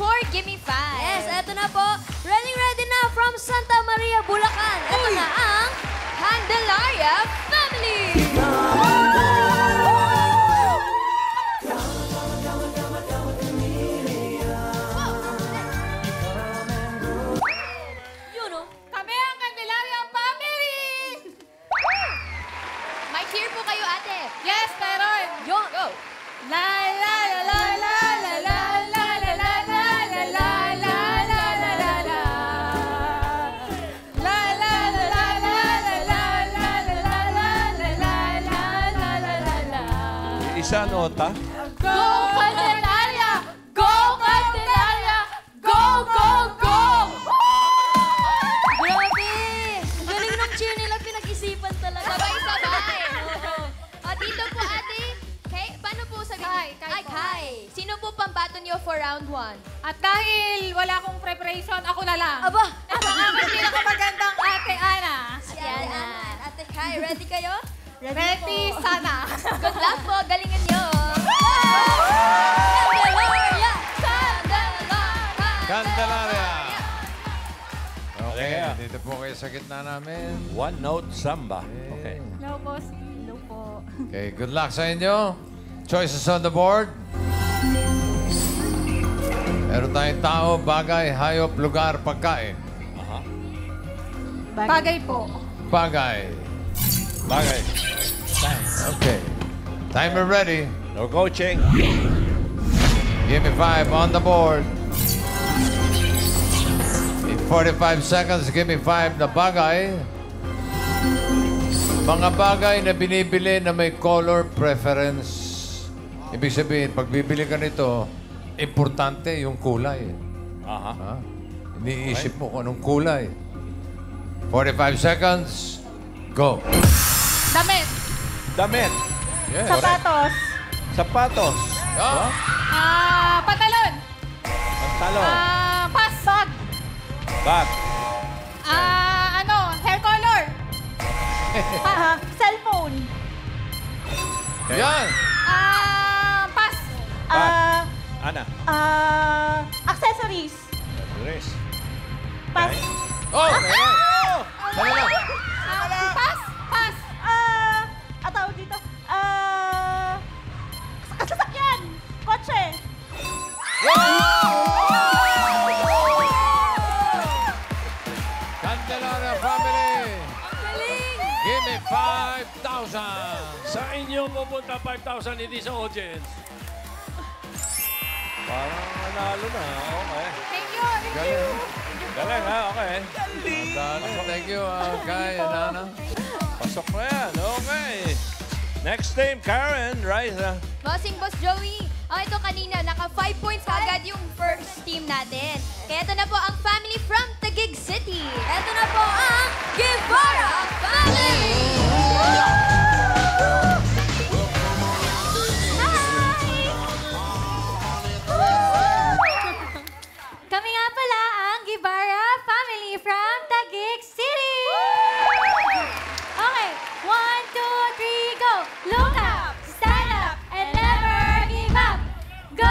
for Gimme 5. Yes, eto na po. Ready na from Santa Maria, Bulacan. Eto na ang Candelaria Family! Yun, oh. Kami ang Candelaria Family! May cheer po kayo, ate. Yes, meron. Yun. Go. La la la la la la la la la la la la la la la la la la. La la la la la la la la la la la la la la. Isa nota. Go Candelaria! Go Candelaria! Go, go, go! Grabe! Ang galing ng cheer nila, pinag-isipan talaga. Sabay-sabay. Dito po, ate. Okay, paano po sabihin? Kai. Sino po pambato niyo for round 1? At dahil wala akong preparation, ako na lang. Aba! Ang aking pinakamagandang Ate Ana. Si Ate Ana. Ate Kai, ready kayo? Ready po. sana. Good luck po. Galingan niyo. Candelaria! Candelaria. Okay, dito po kayo sa gitna namin. One note samba. Okay. Hello po, hello po. Okay, good luck sa inyo. Choices on the board. Meron tayong tao, bagay, hayop, lugar, pagkain. Aha. Bagay po. Bagay. Bagay. Okay. Timer ready. No coaching. Give me 5 on the board. In 45 seconds, give me 5 na bagay. Mga bagay na binibili na may color preference. Ibig sabihin, pag bibili ka nito, importante yung kulay. Aha. Ha? Iniisip mo kung anong kulay. 45 seconds. Go. Damit. Damit. Yes. Sapatos. Sapatos. Ah. Pantalon. Pantalon. Pass. Bag. Bag. Hair color. Cellphone. Yan. Pass. Bag. Ana. Accessories. Dress. Pass. Oh, meron. Dali lang. Pass. Pass. Tawag dito. Sasakyan. Kotse. Candelaria family. Galing! Give me 5,000. Sa inyo pupunta 5,000, hindi sa audience. Parang nanalo na. Okay. Thank you. Galing. Galing ha. Okay. Thank you, Kai and Ana. Pasok na yan. Okay. Next team, Karen. Right. Bossing Boss Joey. Ito kanina, naka 5 points agad yung first team natin. Kaya ito na po ang family from Taguig City. Eto na po ang Guevara Family! Kami nga pala ang Guevara Family from Taguig City! Okay, 1, 2, 3, go! Look up, stand up, and never give up! Go!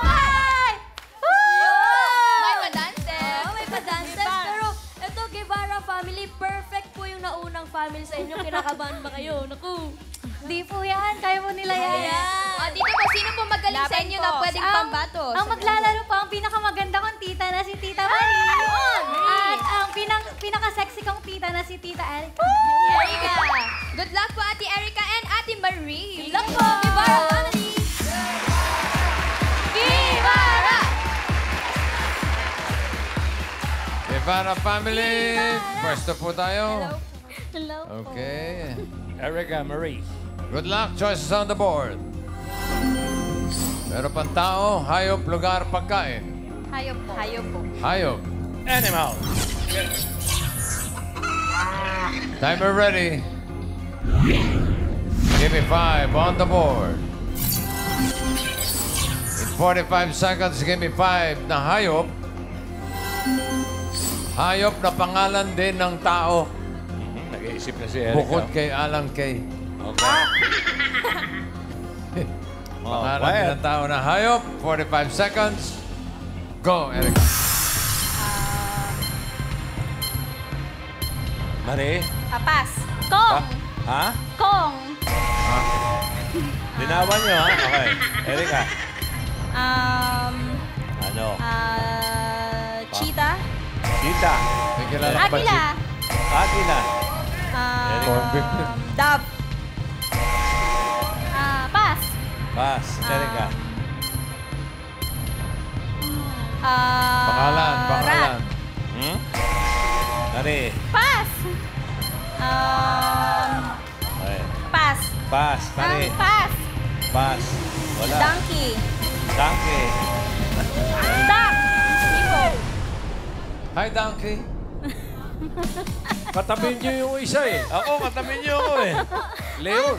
Bye! May pa-dance. May pa-dance steps. Pero ito, Guevara Family, perfect po yung naunang family sa inyo. Kinakabahan ba kayo? Naku! Di po yan, kaya mo nila yan. Dito po, sino po magaling sa inyo na pwedeng pambato? Ang maglalaro po, ang pinakamaganda kong tita na si Tita Marie. At ang pinaka-sexy kong tita na si Tita Erica. Erica. Good luck po, Ate Erica and Ate Marie. Good luck po, Guevara Family! Guevara! Guevara family. Pwesto po tayo. Hello po. Okay. Erica Marie. Good luck. Choices on the board. Meron pang tao, hayop, lugar, pagkain. Hayop po. Hayop po. Hayop. Animal. Timer ready. Give me 5 on the board. In 45 seconds, give me 5 na hayop. Hayop na pangalan din ng tao. Nag-iisip na si Erica. Bukod kay Alan Kay. Okay. Pangalan din ng tao na hayop. 45 seconds. Go, Eric. Mari? Pass. Kong. Ha? Kong. Linawan nyo, ha? Okay. Erika. Ano? Cheetah. Tita. May kilala ka ba Agila. Agila. Corn beef. Dove. Pass. Pass. Erika. Pangalan. Rat. Hmm? Mari. Pass. Okay. Pass. Pass. Mari. Pass. Pass. Wala. Donkey. Donkey. Duck. Hippo. Hi, Donkey. Katabi niyo yung isa eh. Ako, katabi niyo ako eh. Leon.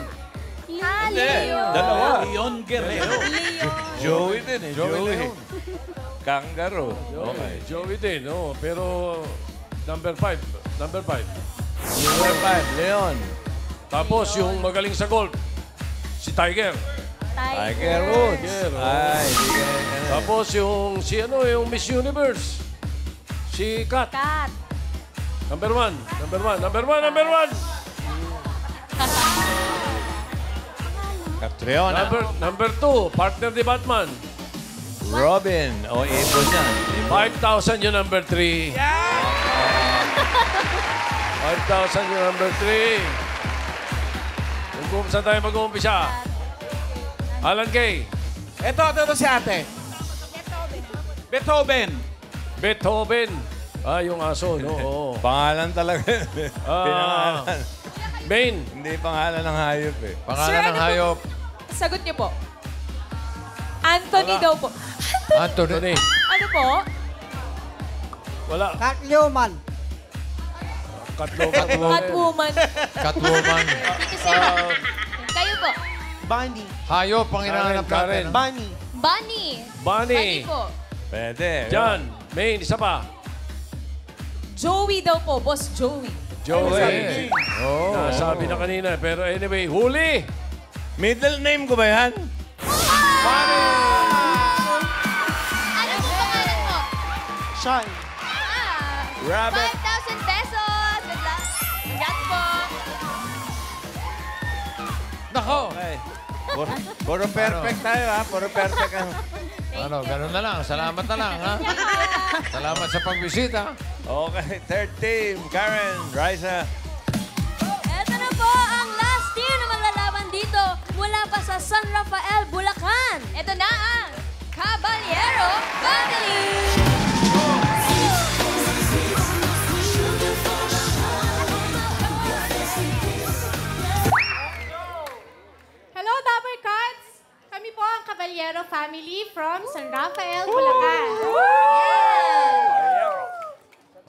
Hindi. Dalawa. Leon Guerrero. Joey din eh. Joey Joey. Leon. Kangaroo. Okay. Joey din, oh. Pero number 5. Number 5. Number 5, Leon. Tapos yung magaling sa golf, si Tiger. Tiger Woods. Tiger, oh. Ay, di ka na. Tapos yung yung Miss Universe. Si Kat. Cat. Number 1. Number 1. Number 1. Number 1. Catriona. Number 2. Partner ni Batman. Robin. O, ipo siya. 5,000 yung number 3. 5,000 yung number 3. Saan tayo mag-uumpisa? Alan Kay. Ito si ate. Beethoven. Beethoven. Ah, yung aso, no? Oo. Pangalan talaga. Pinangalan. Maine. Hindi pangalan ng hayop eh. Pangalan ng hayop. Sagot niyo po. Anthony daw po. Anthony. Ano po? Wala. Catwoman. Catwoman. Catwoman. Kayo po. Bunny. Hayop ang hinahanap Karen. natin. Bunny. Bunny. Bunny. po. Pwede. John. Maine, isa pa. Joey daw po, Boss Joey. Joey. Oh. Sabi na kanina. Pero anyway, huli. Middle name ko ba yan? Ano po pangalan mo? Sean. Rabbit. 5,000 pesos. Good luck. Congrats po. Nako. Okay. Puro perfect tayo ha. Puro perfect ang... Ano, ganun na lang. Salamat na lang, ha? Salamat sa pagbisita. Okay, third team. Karen, Raisa. Ito na po ang last team na maglalaban dito mula pa sa San Rafael, Bulacan. Ito na ang Caballero Family. Hello, Dapper Cats! Kami po ang Caballero family from San Rafael, Bulacan.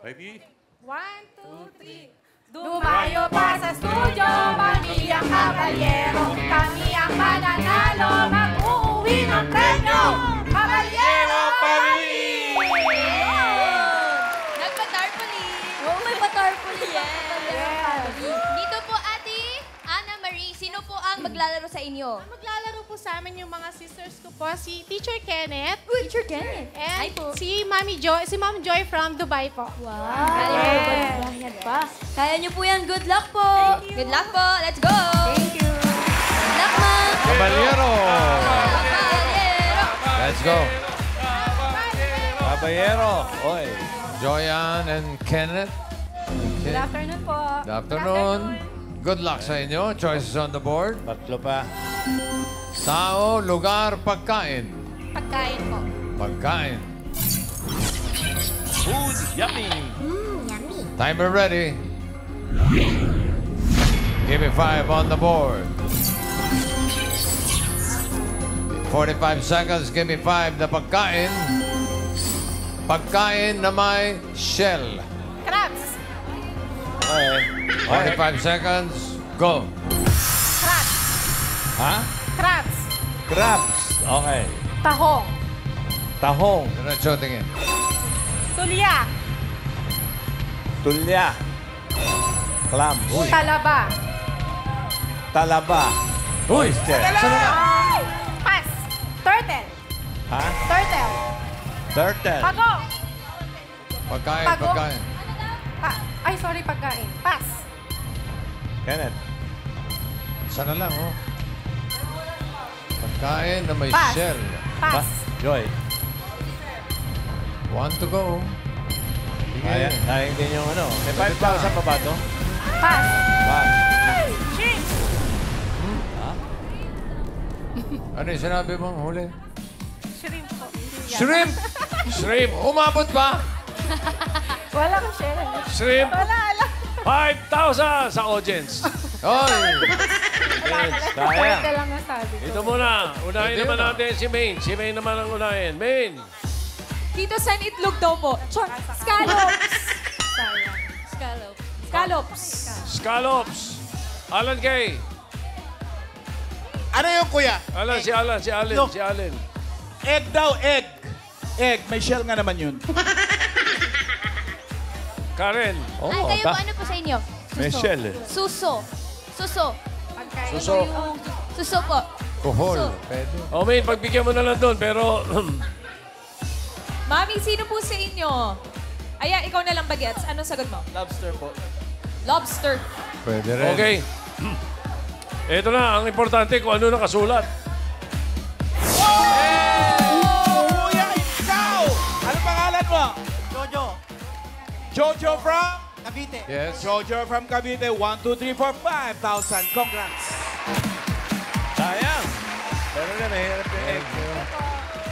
Ready? 1, 2, 3. Dumayo pa sa studio, pamilyang Caballero. Kami ang mananalo, mag-uuwi ng premyo. Caballero Family! Nagpa-tarpaulin. Oh, may patarpuli yan. Dito po, Ate Ana Marie. Sino po ang maglalaro sa inyo? Maglalaro po sa amin yung mga sisters ko po, si Teacher Kenneth. Teacher Kenneth. And si Ma'am Joy from Dubai po. Wow. Yes. Yan pa. Kaya niyo po yan. Good luck po. Good luck po. Let's go! Thank you. Good luck, ma'am. Caballero. Caballero! Let's go. Caballero. Oy. Joyan and Kenneth. Good afternoon po. Good afternoon. Good luck sa inyo. Choices on the board. Tatlo pa. Tao, lugar, pagkain. Pagkain po. Pagkain. Food. Yummy. Timer ready. Give me 5 on the board. 45 seconds. Give me 5 na pagkain. Pagkain na may shell. Crabs. Okay. 45 seconds. Go. Crabs. Ha? Crabs. Crabs. Okay. Tahong. Tahong. Diretso tingin. Tulya. Tulya. Clams. Talaba. Talaba. Oyster. Pass. Turtle. Ha? Turtle. Turtle. Pago. Pagkain, Bago? pagkain. Ay, sorry, pagkain. Pass. Kenneth. Isa na lang, oh. Pagkain na may Pass. shell. Pass. Joy. 1 to go. Sige. Sayang din yung ano. May 5,000 pa ba ito? Pass. Pass. Ano yung sinabi mong huli? Shrimp po. Shrimp! Shrimp. Umabot ba? Wala ko shell. Shrimp. Wala, alam. 5,000 sa audience. Oy! Sayang. Pwede lang nasabi ko. Ito muna. Unahin Pwede naman na. natin si Maine. Si Maine naman ang unahin. Maine. Tito San itlog daw po. Scallops. Sayang. Scallops. Scallops. Scallops. Alan Kay. Ano yung kuya? Alan, si Alan, si Allen, Look. si Allen. Egg daw, egg. Egg, may shell nga naman yun. Karen. Oo, Ay, kayo po, ano po sa inyo? May shell eh. Suso. Suso. Suso. Suso po. Kuhol. Pwede. O, Maine, pagbigyan mo na lang doon. Pero, Mami, sino po sa inyo? Ayan, ikaw na lang bagets. Anong sagot mo? Lobster po. Lobster. Pwede rin. okay. Ito na, ang importante kung ano nakasulat. Kuya, ikaw! Ano pangalan mo? Jojo. Jojo from? Cavite. Yes. Jojo from Cavite. 1, 2, 3, 4, 5,000. Congrats. Sayang. Pero na, mahirap yung egg.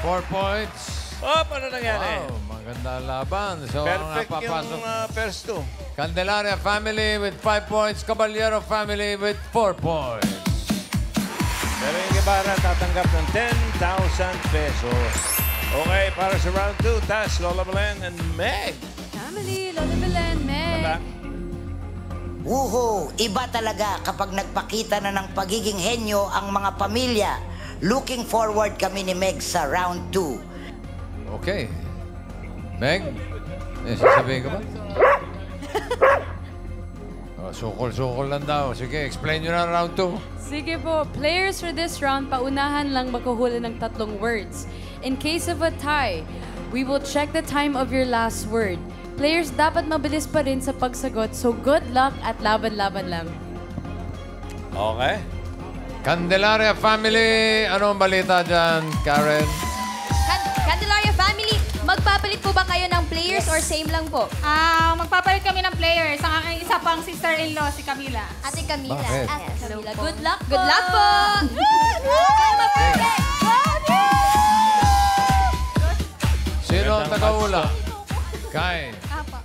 4 points. Oh, paano nangyari? Wow, maganda laban. So, ang Perfect papasok. yung first two. Candelaria family with 5 points. Caballero family with 4 points. Pero yung Ibarra tatanggap ng 10,000 pesos. Okay, para sa round 2, Tas, Lola Belen, and Meg. Family, Lola Belen, Meg. Diba? Wuho! Iba talaga kapag nagpakita na ng pagiging henyo ang mga pamilya. Looking forward kami ni Meg sa round 2. Okay. Meg, may sasabihin ka ba? Oh, sukol-sukol lang daw. Sige, explain nyo na round 2. Sige po, players for this round, paunahan lang makuhuli ng 3 words. In case of a tie, we will check the time of your last word. Players dapat mabilis pa rin sa pagsagot, so good luck at laban-laban lang. Okay. Candelaria family, ano ang balita dyan, Karen? Candelaria family, magpapalit po ba kayo ng players or same lang po? Magpapalit kami ng players. Ang aking isa pang sister-in-law, si Camila. Ate Camila. Bakit? Ate Camila. Good luck po. Good luck po! Sino ang Magandang tagaula? Kain. Apa.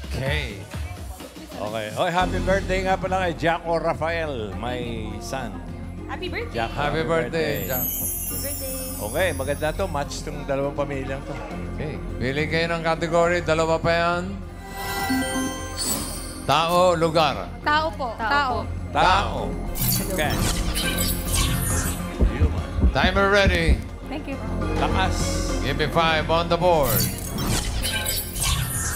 Kay. Okay. Oy, happy birthday nga pala kay Jaco Rafael, my son. Happy birthday. Jack, Happy birthday, Jack. Okay, maganda to. Match tong dalawang pamilyang to. Okay. Pili kayo ng category. Dalawa pa yan. Tao, lugar. Tao po. Tao. Tao. Okay. Human. Timer ready. Thank you. Lakas. Give me 5 on the board.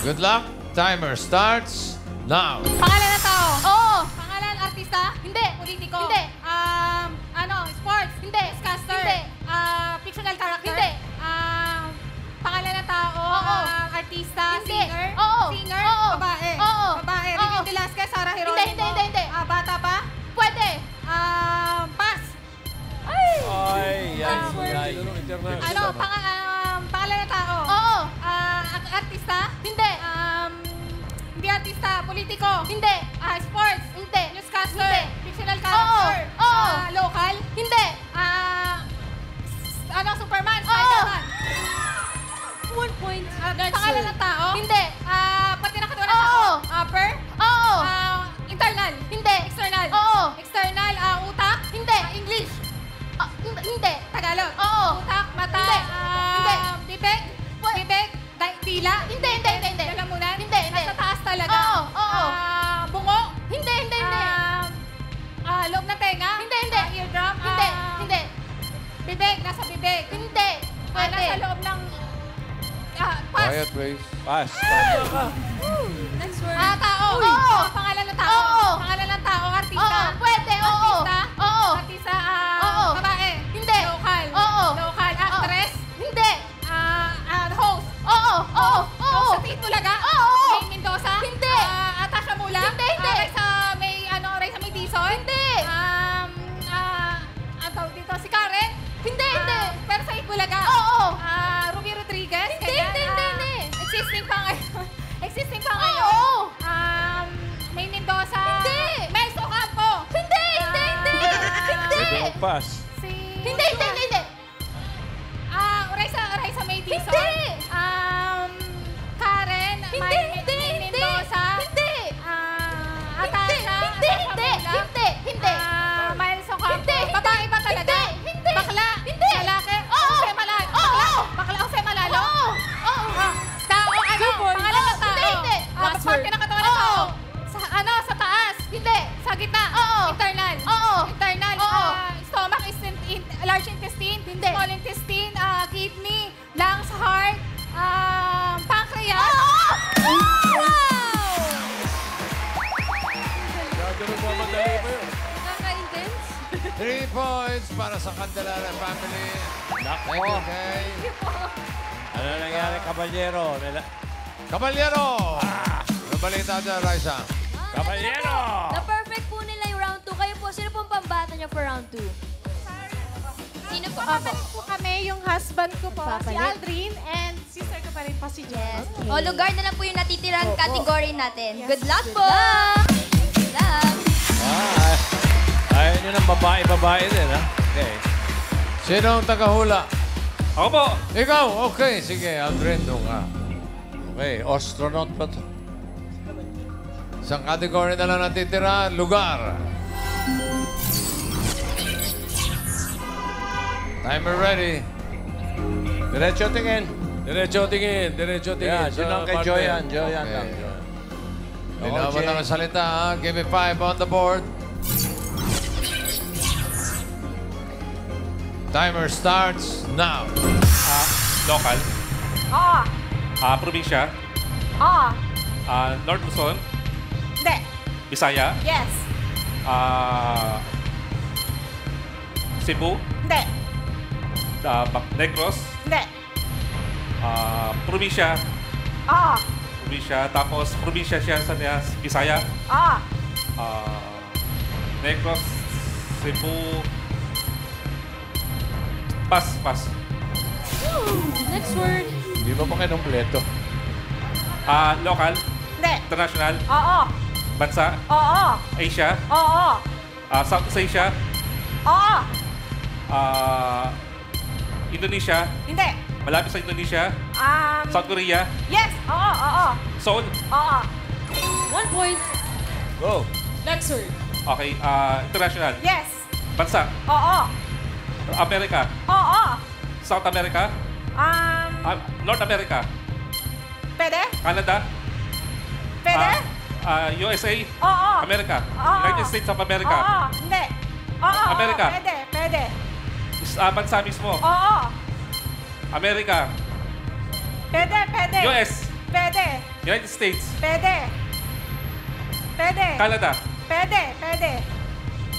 Good luck. Timer starts now. Pangalan na tao. Oo! Pangalan artista? Hindi! Politiko? Hindi! Sports? Hindi! Newscaster? Hindi! Fictional character? Hindi! Pangalan na tao? Oo. Artista? Hindi. Singer? Oo. Singer? Oo. Babae? Oo. Babae? Oo. Ricky Velasquez? Sarah Geronimo? Hindi. Bata pa? Pwede! Pass. Ay, ay. Pangalan na tao? Oo! Artista? Hindi! Hindi artista. Politiko? Hindi! Sports? Hindi! Newscaster? Hindi. Fictional character? Oo. Local? Hindi! Superman? Oo. Spider-Man? 1 point. Pangalan ng tao? Hindi! Pati na katawan ng Oo. tao? Upper? Oo! Internal? Hindi! External? Oo! External? Utak? Hindi! English? Hindi! Tagalog? Oo! Utak? Mata? Hindi. Hindi. Bibig? Bibig? Dila? Hindi! Lalamunan? Hindi. Nasa taas talaga? Oo. Bungo? Hindi! Loob ng tenga? Hindi. Eardrum? Hindi! Bibig? Nasa bibig? Hindi! Pwede! Nasa loob ng... pass. Quiet, please. Pass. Next word. Tao? Oo. Pangalan ng tao? Oo. Pangalan ng tao? Artista? Oo! Pwede! Oo! Artista? Oo! Artista? Oo. Babae? Hindi! Local? Oo. Local? Actress? Hindi! Tomas. Hindi. Raisa May Dizon. Hindi! Karen. Hindi! Mendoza. Hindi! Atasha. Hindi! Miles Ocampo. Hindi! Babae ba talaga? Hindi! Bakla? Hindi! Lalaki? Oo! Jose Malalo? Oo! Bakla Jose Malalo? Oo! Tao, ano? 2 points. Pangalan ng tao? Hindi. Last Parte word. ng katawan ng tao? Oo. Sa taas? Hindi! Sa gitna? Oo. Internal? Oo. Internal? Oo. Stomach, large intestine? Hindi. Small intestine? Kidney? Lungs? Heart? Pancreas? Gagawin mo madali ba yun? Nakaka-intense. 3 points para sa Candelaria family. Thank you, Kay. Ano nangyari, Kaballero? Kaballero! Ano balita dyan, Raisa? Kaballero! Na-perfect po nila yung round 2. Kayo po, sino pong pambata niya for round 2? Sino po? Papalit po kami, yung husband ko po, si Papalit. Aldrin, and sister ko pa rin po si Jess. O, lugar na lang po yung natitirang category natin. Good luck po! Good luck! Ayaw nyo ng babae din, ha? Okay. Sino ang tagahula? Ako po. Ikaw? Okay, sige. Aldrin, doon ka. Okay, astronaut pa to. Isang category na lang natitira, lugar. Timer ready. Diretso tingin. Diretso tingin. Yeah, yun lang kay partner. Joyan. Joyan Okay. lang. Joyan. Linawan ang salita, ha? Give me 5 on the board. Timer starts now. Local. Oo. Probinsya. Oo. North Luzon. Hindi. Bisaya. Yes. Cebu. Hindi. Negros. Hindi. Probinsya. Oo. Probinsya. Tapos probinsya siya sa niya, Bisaya. Oo. Negros. Cebu. Pass. Next word. Hindi ba pa kinumpleto? Local. Hindi. International. Oo. Bansa. Oo. Asia. Oo. Southeast Asia. Oo. Indonesia. Hindi. Malapit sa Indonesia. South Korea. Yes. Oo. Seoul. Oo. 1 point. Go. Next word. Okay. International. Yes. Bansa. Oo. America. Oo. South America. North America. Pwede? Canada. Pwede? USA. Oo. America. Oo. United States of America. Oo. Hindi. Oo. America. Pwede. Bansa mismo. Oo. America. Pwede. US. Pwede. United States. Pwede. Canada. Pwede.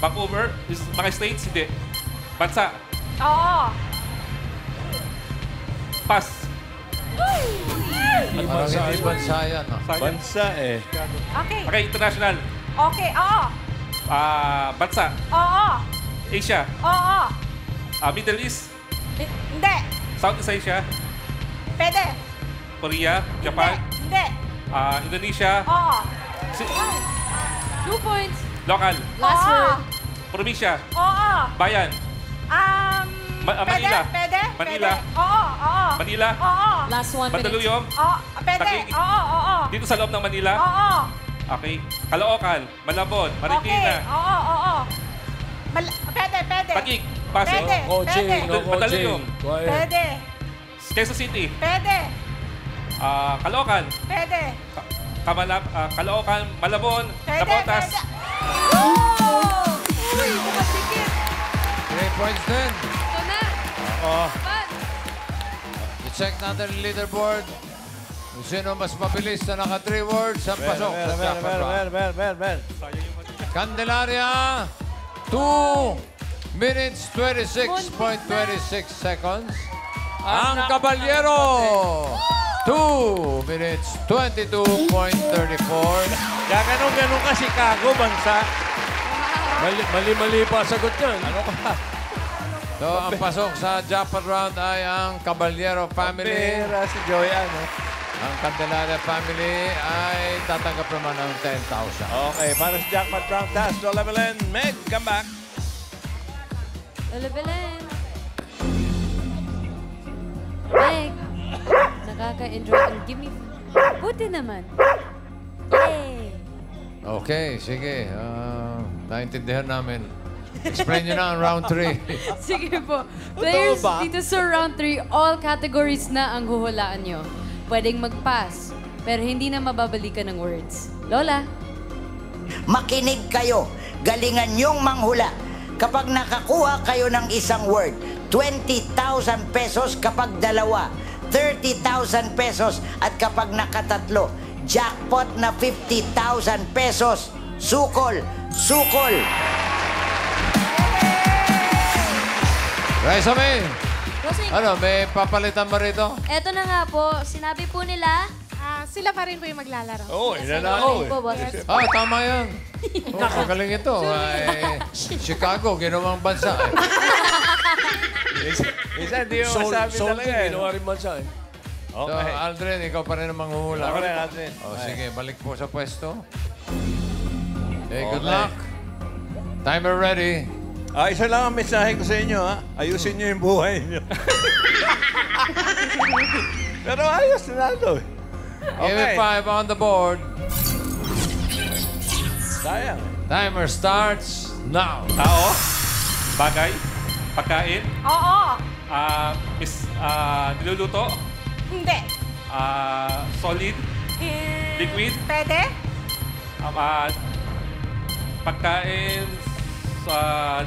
Vancouver. Mga states, hindi. Bansa. Oo. Pass. Parang hindi bansa yan, no? Bansa eh. Okay. Okay, international. Okay. Oo. Bansa. Oo. Asia. Oo. Middle East. Hindi. Southeast Asia. Pwede. Korea. Japan. Hindi. Indonesia. Oo. 2 points. Local. Last Oo. word. Probinsya. Oo. Bayan. Manila. Pwede. Manila. Oo. Manila. Oo. Last 1 minute. Mandaluyong. Oo. Pwede. Taguig. Oo. Dito sa loob ng Manila. Oo. Okay. Caloocan. Malabon. Marikina. Okay. Oo. Pwede. Taguig. Pasig. Pwede. Coaching. No Mandaluyong. coaching. Quiet. Pwede. Quezon City. Pwede. Caloocan. Pwede. Caloocan. Malabon. Pwede. Nabotas. Uy, bumasikip. 3 points din. Ito na. Oo. I-check natin ang leaderboard. Kung sino mas mabilis na naka 3 words ang pasok sa jackpot round. Candelaria, 2 minutes 26.26 seconds. Ang Caballero, 2 minutes 22.34. Kaya ganun ka Chicago, bansa. Mali pa sagot yan. Ano ka? So, ang pasok sa jackpot round ay ang Caballero family. Pera si Joyan, no? Ang Candelaria family ay tatanggap naman ng 10,000. Okay, para sa jackpot round, taas, Lola Belen, Meg, come back. Lola Belen. Meg. Nakaka-enjoy ang gimme. Buti naman. Yay! Okay, sige. Naintindihan namin. Explain nyo na ang round 3. Sige po. Players, dito sa round 3, all categories na ang huhulaan nyo. Pwedeng mag-pass, pero hindi na mababalikan ng words. Lola? Makinig kayo. Galingan niyong manghula. Kapag nakakuha kayo ng isang word, 20,000 pesos kapag dalawa, 30,000 pesos at kapag nakatatlo, jackpot na 50,000 pesos. Sukol! Sukol! Raisa May, Bossing, ano, may papalitan ba rito? eto na nga po, sinabi po nila. Sila pa rin po yung maglalaro. Oo, inanalo Po, boss. Tama yan. Oh, magaling ito. Chicago, ginawang bansa. Isa, hindi mo masabi Soul talaga din, eh. ginawa rin bansa eh. So, Okay. Aldrin, ikaw pa rin ang manghuhula. Ako rin, Aldrin. Sige, balik po sa pwesto. Okay, good Okay. luck. Timer ready. Isa lang ang mensahe ko sa inyo, ha? Ayusin niyo yung buhay niyo. Pero ayos na ito. Give it 5 on the board. Sayang. Timer starts now. Tao, bagay, pagkain, Oo. niluluto, Hindi. solid, liquid, Pwede? pagkain sa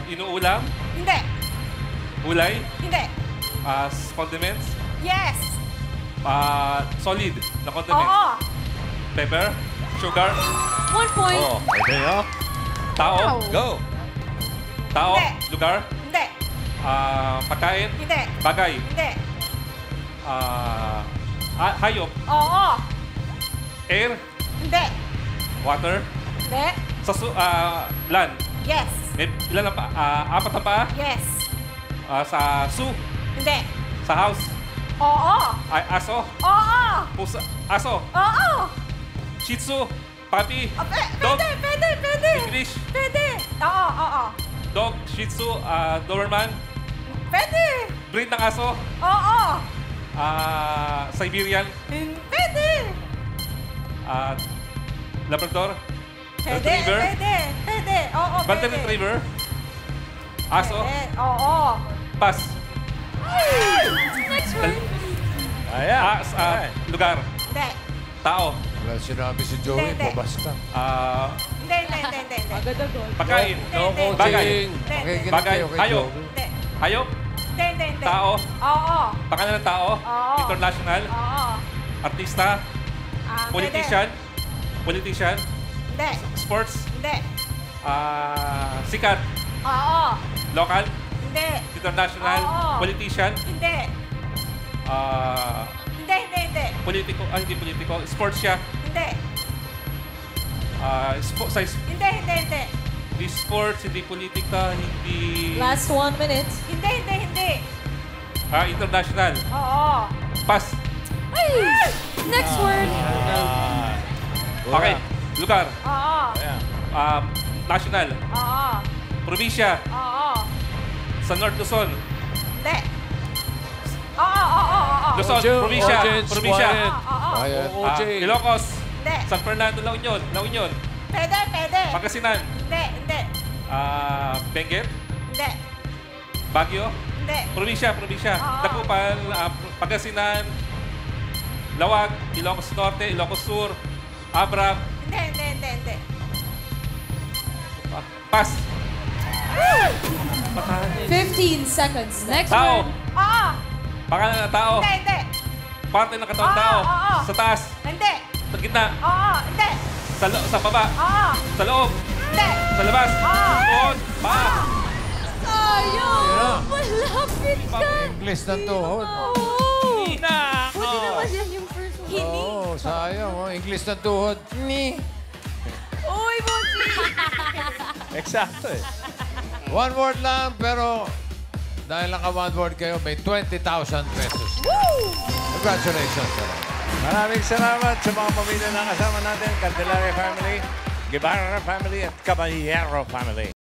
inuulam, Hindi. gulay, Hindi. condiments, Yes. solid na condiments, pepper, sugar, 1 point. Oh, pwede nyo. tao, Go. tao, Hindi. lugar, Hindi. pagkain, Hindi. bagay, Hindi. hayop, Oo. air, Hindi. water, Hindi. land. Yes. May ilan na pa? Apat na pa? Yes. Sa zoo, Hindi. sa house, Oo. aso, Oo. pusa, aso, Oo. shih tzu, puppy, dog, Pwede. Pwede. Pwede. English, Pwede. Oo. Oo. dog, shih tzu, Doberman, Pwede. breed ng aso, Oo. Siberian, Pwede. Labrador, Pwede. Retriever, Pwede. Pwede. Oo. Golden Pwede. Retriever, aso, Pwede. Oo. pass, Next word. Ayan. lugar, Hindi. tao, Wala sinabi si Joey, Hindi. basta. Hindi. Hindi. pagkain, No bagay, coaching. Okay, bagay, kayo kay hayop, Joey. Hindi. hayop, Hindi. tao, Oo. pangalan ng tao, Oo. international, Oo. artista, politician, politician, Hindi. sports, Hindi. sikat, Oo. local, Hindi. international, Oo. politician, Hindi. Hindi. politiko, hindi politiko, sports siya, Hindi. hindi sports, hindi politika, hindi Last 1 minute. Hindi. international, Oo. pass, Next word. okay, lugar, Oo. national, Oo. probinsya, Oo. sa North Luzon, Hindi. Oo. Luzon, probinsya, Audience, probinsya, quiet. Quiet. OJ. Ilocos, Hindi. San Fernando, La Union, Pwede. Pangasinan, Hindi. Benguet, Hindi. Baguio, Hindi. probinsya, Oo. Dagupan, Pangasinan, Lawag, Ilocos Norte, Ilocos Sur, Abra, Hindi. Pass, 15 seconds. Next tao, word. Oo. pangalan ng tao, Hindi. parte ng katawan ng tao, Oo. sa taas, Hindi. sa gitna, Oo. Hindi. sa baba, Oo. sa loob, Hindi. sa labas, Oo. tuhod, paa, Sayang! Malapit ka! English ng tuhod. Buti naman yan yung first one. Oo, sayang. English ng tuhod. Ni. Uy, Bossy! Eksakto eh. One word lang, pero dahil naka-one word kayo, may 20,000 pesos. Congratulations. Maraming salamat sa mga pamilya na kasama natin. Candelaria family, Guevara family, at Caballero family.